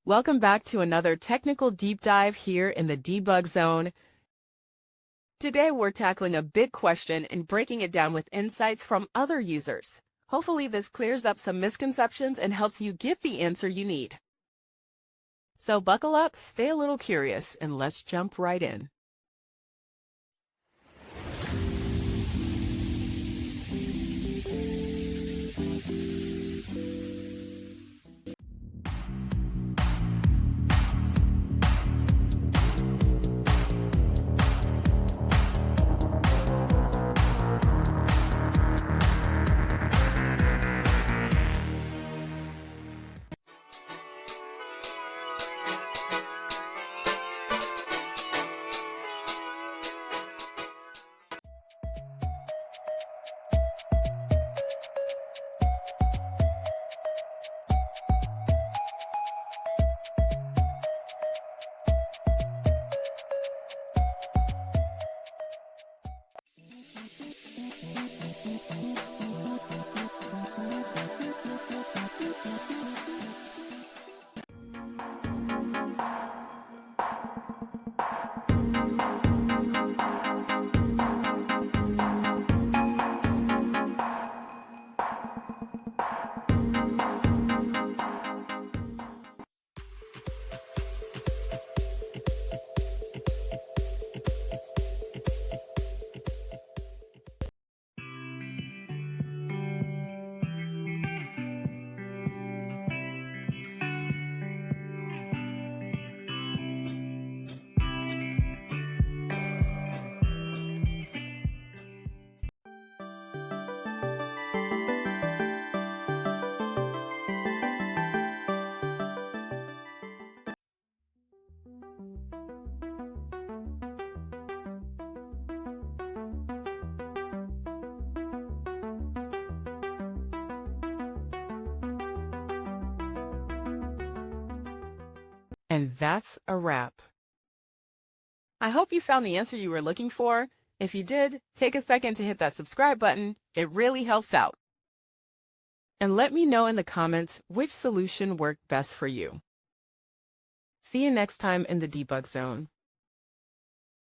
Welcome back to another technical deep dive here in the debug zone. Today we're tackling a big question and breaking it down with insights from other users. Hopefully this clears up some misconceptions and helps you get the answer you need. So buckle up, stay a little curious, and let's jump right in. And that's a wrap. I hope you found the answer you were looking for. If you did, take a second to hit that subscribe button. It really helps out. And let me know in the comments which solution worked best for you. See you next time in the debug zone.